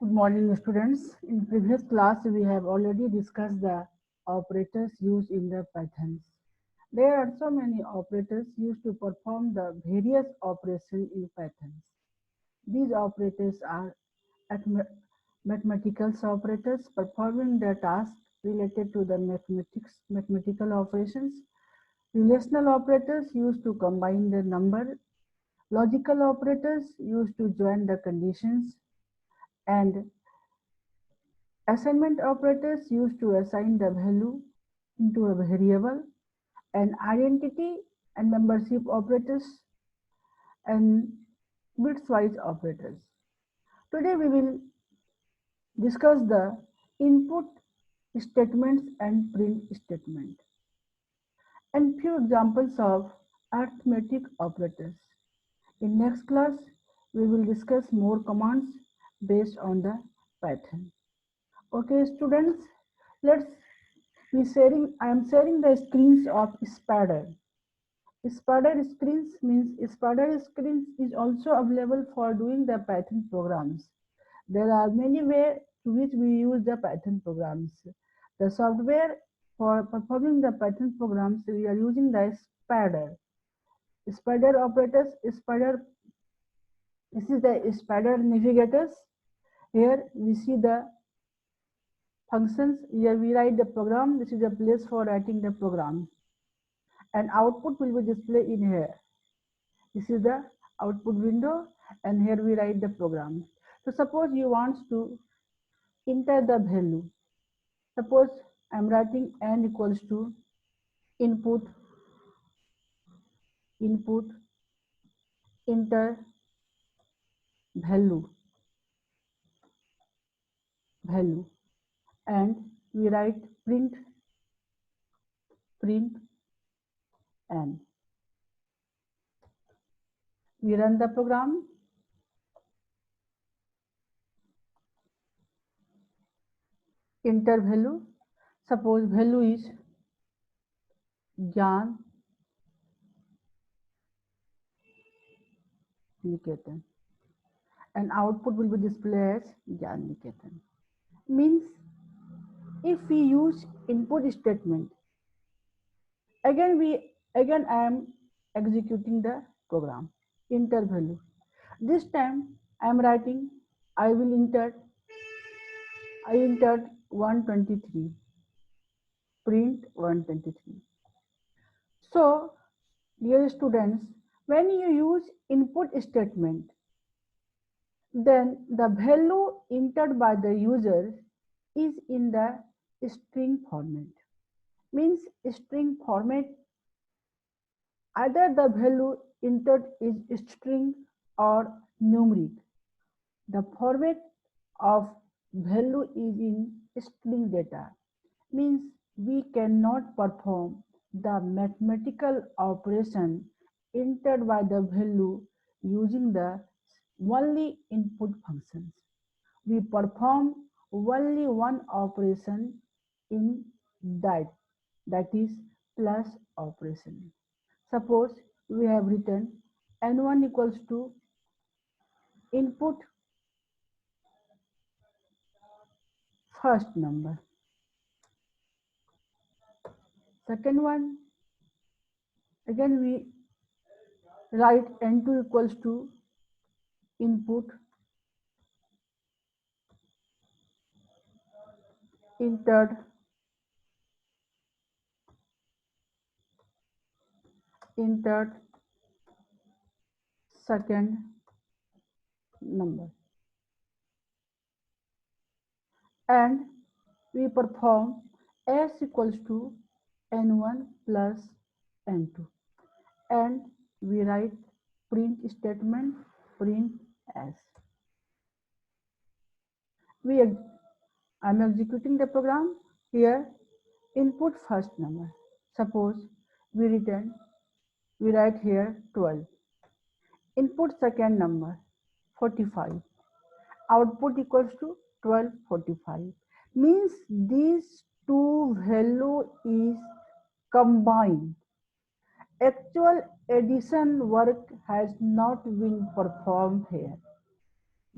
Good morning, students. In previous class, we have already discussed the operators used in the Pythons. There are so many operators used to perform the various operations in Pythons. These operators are mathematical operators performing the tasks related to the mathematical operations. Relational operators used to combine the number. Logical operators used to join the conditions, and assignment operators used to assign the value into a variable, and identity and membership operators and bitwise operators. Today we will discuss the input statements and print statement and few examples of arithmetic operators. In next class, we will discuss more commands based on the Python. Okay, students, let's I am sharing the screens of Spider. Spider screens means Spider screens is also available for doing the Python programs. There are many ways to which we use the Python programs. The software for performing the Python programs, we are using the Spider. Spider operators, Spider, this is the Spider navigators. Here we see the functions. Here we write the program. This is a place for writing the program. And output will be displayed in here. This is the output window, and here we write the program. So suppose you want to enter the value. Suppose I am writing n equals to input enter value and we write print n. We run the program. Enter value. Suppose value is Gyan Niketan, and output will be displayed as Gyan Niketan. Means if we use input statement, again I am executing the program. Enter value. This time I am writing I entered 123. Print 123. So, dear students, when you use input statement, then the value entered by the user is in the string format. Means string format, either the value entered is string or numeric. The format of value is in string data. Means we cannot perform the mathematical operation entered by the value using the only input functions. We perform only one operation in that is plus operation. Suppose we have written n1 equals to input first number. Second one, again we write n2 equals to input entered second number, and we perform s equals to n1 plus n2, and we write print statement print s. I'm executing the program. Here input first number. Suppose we write here 12. Input second number 45. Output equals to 1245. Means these two value is combined. Actual addition work has not been performed here.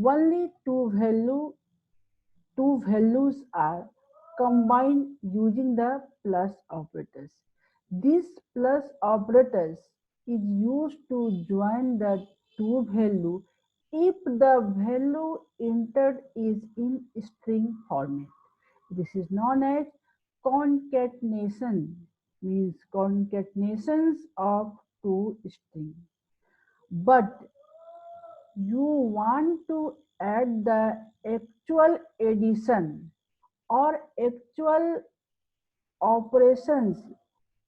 Only two value two values are combined using the plus operators. This plus operators is used to join the two value if the value entered is in string format. This is known as concatenation, means concatenations of two strings. But you want to add the actual addition or actual operations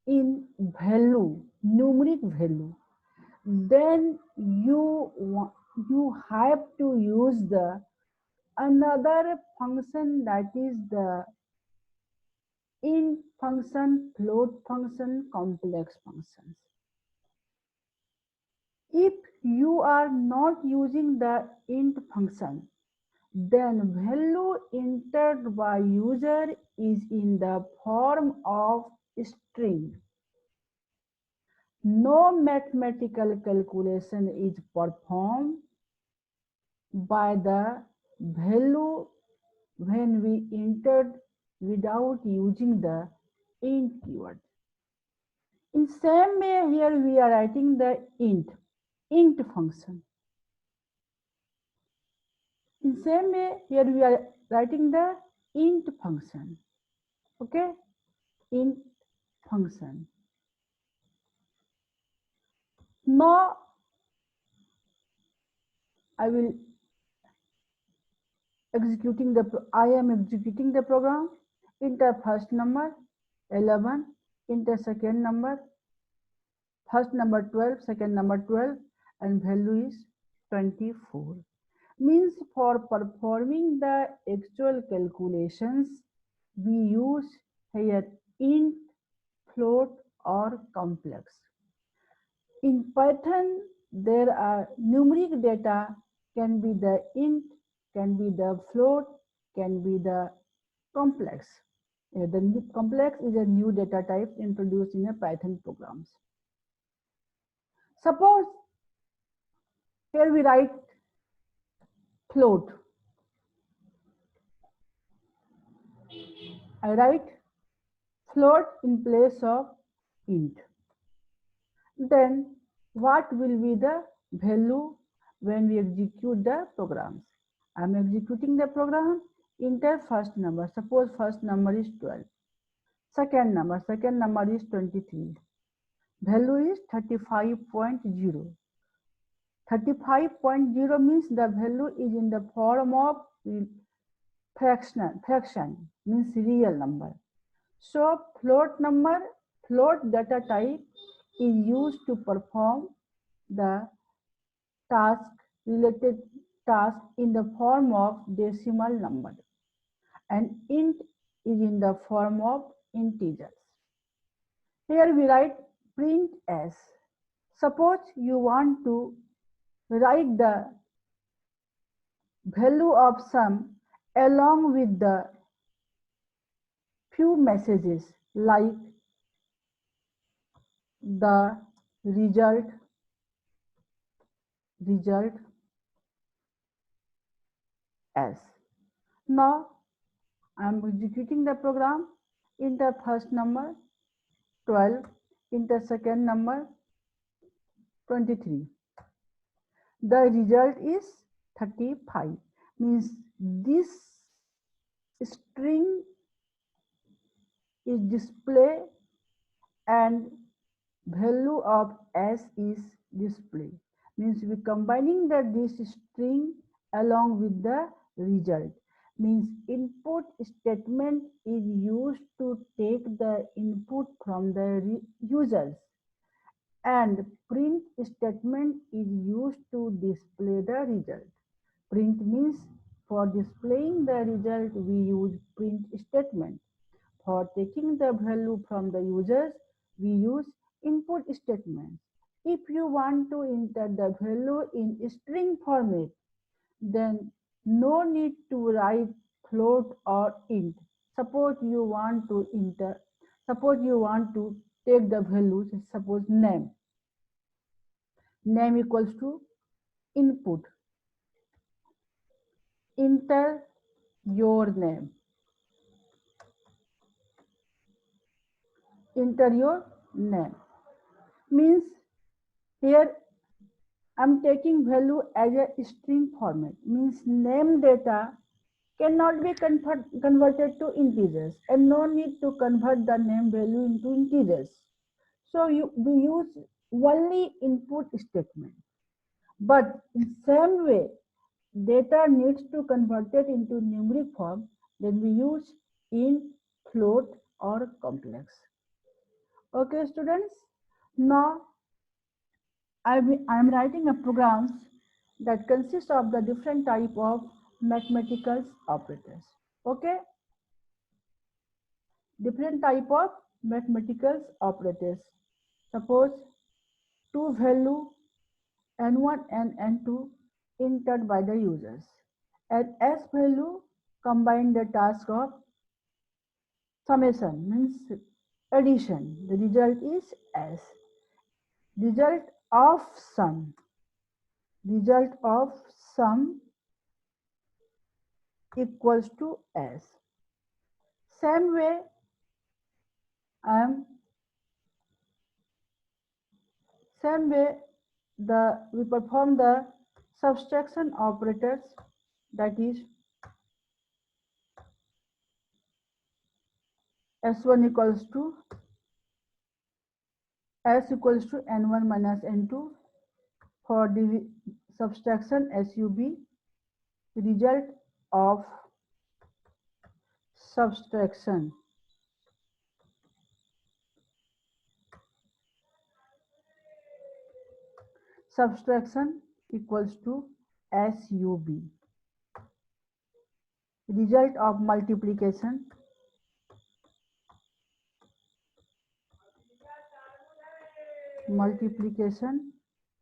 in value, numeric value, then you have to use the another function, that is the int function, float function, complex functions. If you are not using the int function, then value entered by user is in the form of string. No mathematical calculation is performed by the value when we entered without using the int keyword. In same way, here we are writing the int function. In same way, here we are writing the int function. Okay, int function. Now I am executing the program. Enter first number 11, enter second number, first number 12, second number 12, and value is 24. Means for performing the actual calculations, we use here int, float, or complex. In Python, there are numeric data, can be the int, can be the float, can be the complex. The complex is a new data type introduced in a Python programs. Suppose here we write float. I write float in place of int. Then what will be the value when we execute the programs? I am executing the program, enter first number. Suppose first number is 12. Second number is 23. Value is 35.0. 35.0 means the value is in the form of fraction means real number. So float data type is used to perform the related task in the form of decimal number, and int is in the form of integers. Here we write print s. Suppose you want to write the value of sum along with the few messages like the result s. Now I am executing the program. Enter first number 12, enter second number 23. The result is 35. Means this string is display and value of s is display. Means we combining this string along with the result. Means input statement is used to take the input from the users, and print statement is used to display the result. Print means for displaying the result we use print statement. For taking the value from the users we use input statement. If you want to enter the value in string format, then no need to write float or int. Suppose you want to take the values, suppose name equals to input, enter your name. Enter your name. Means here I'm taking value as a string format. Means name data cannot be converted to integers, and no need to convert the name value into integers. So we use only input statement. But in same way, data needs to convert it into numeric form, then we use int, float or complex. Okay students, now I'm writing a program that consists of the different type of mathematical operators. Okay, different type of mathematical operators. Suppose two value n1 and n2 entered by the users. At s value, combine the task of summation, means addition. The result is s. Result of sum. Result of sum equals to s. Same way, we perform the subtraction operators, that is s1 equals to n1 minus n2. For the subtraction sub, result of subtraction equals to sub. Result of multiplication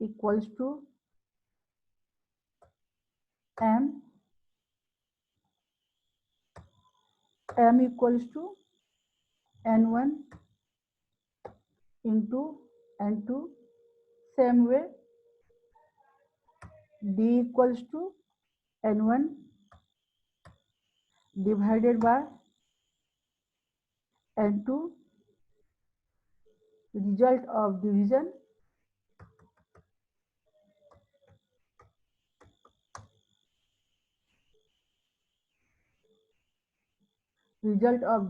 equals to m equals to n1 into n2. Same way, d equals to n1 divided by n2. Result of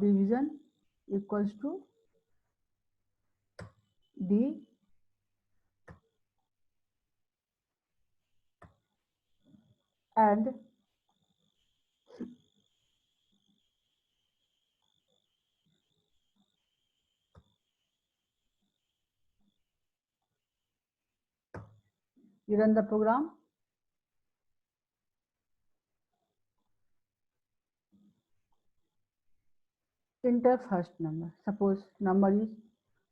division equals to d and you run the program. Enter first number. Suppose number is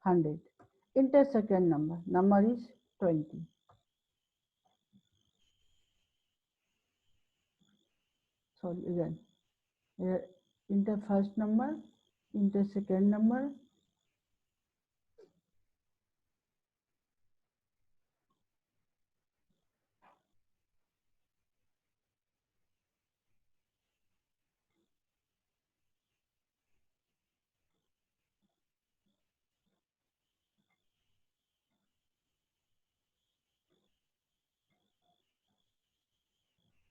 100. Enter second number. Number is 20. Sorry, again. Enter first number. Enter second number.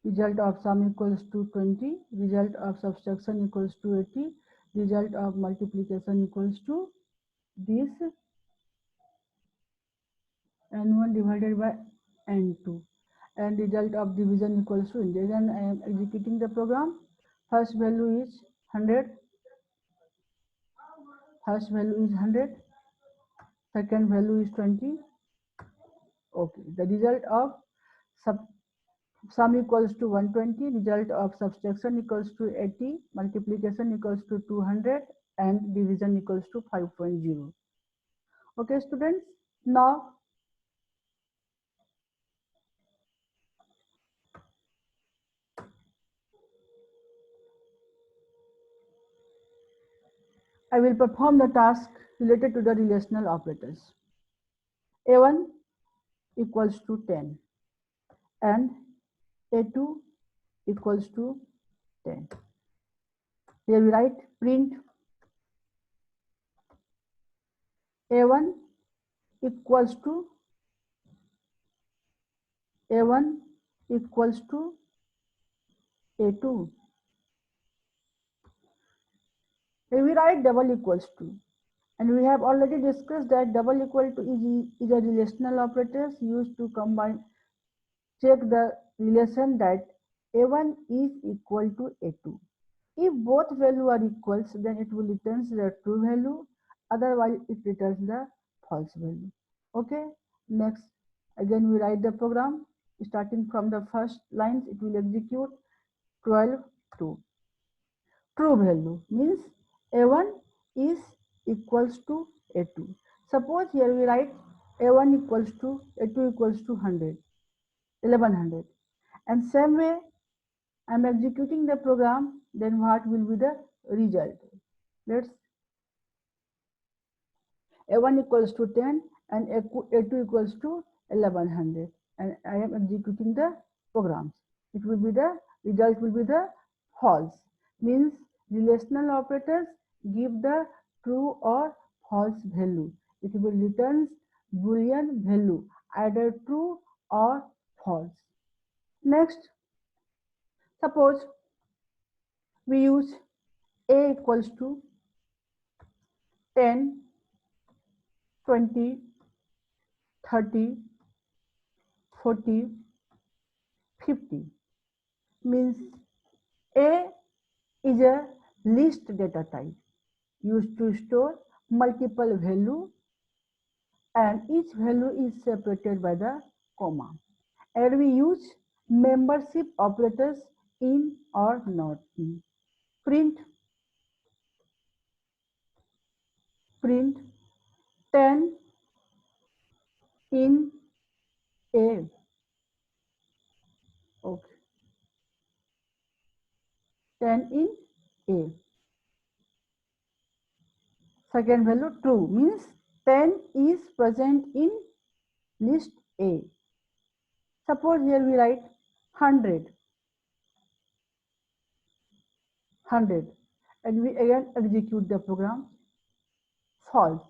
Result of sum equals to 20. Result of subtraction equals to 80. Result of multiplication equals to this n1 divided by n2. And result of division equals to, then I am executing the program. First value is 100. First value is 100. Second value is 20. Okay. The result of sum equals to 120. Result of subtraction equals to 80. Multiplication equals to 200. And division equals to 5.0. Okay, students. Now, I will perform the task related to the relational operators. A1 equals to 10 and A2 equals to 10. Here we write print A1 equals to A1 equals to A2. Here we write double equals to, and we have already discussed that double equal to is a relational operator used to combine, check the relation that A1 is equal to A2. If both values are equals, then it will return the true value, otherwise it returns the false value. Okay, next again we write the program. Starting from the first lines, it will execute 12 2. True value means A1 is equals to A2. Suppose here we write A1 equals to A2 equals to 100, 1100, and same way I am executing the program, then what will be the result? Let's A1 equals to 10 and A2 equals to 1100, and I am executing the programs. It will be the result will be the false, means relational operators give the true or false value. It will returns Boolean value, either true or false. Next, suppose we use A equals to 10, 20, 30, 40, 50, means A is a list data type used to store multiple value, and each value is separated by the comma, and we use membership operators in or not in. Print 10 in A. Okay, 10 in A. Second value true, means 10 is present in list A. Suppose here we write 100, and we again execute the program. False,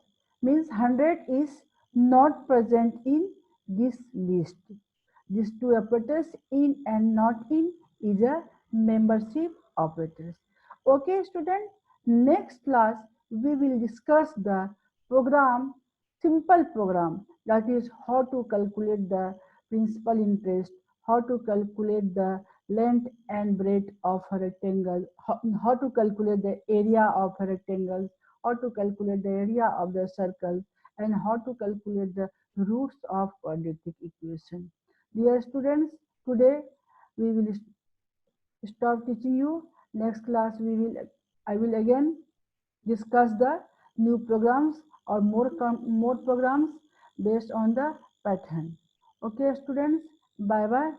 means 100 is not present in this list. These two operators, in and not in, is a membership operators. Okay, student, next class we will discuss the program, simple program, that is how to calculate the principal interest, how to calculate the length and breadth of a rectangle, how to calculate the area of a rectangle, how to calculate the area of the circle, and how to calculate the roots of quadratic equation. Dear students, today we will stop teaching you. Next class I will again discuss the new programs or more programs based on the pattern. Okay, students, bye bye.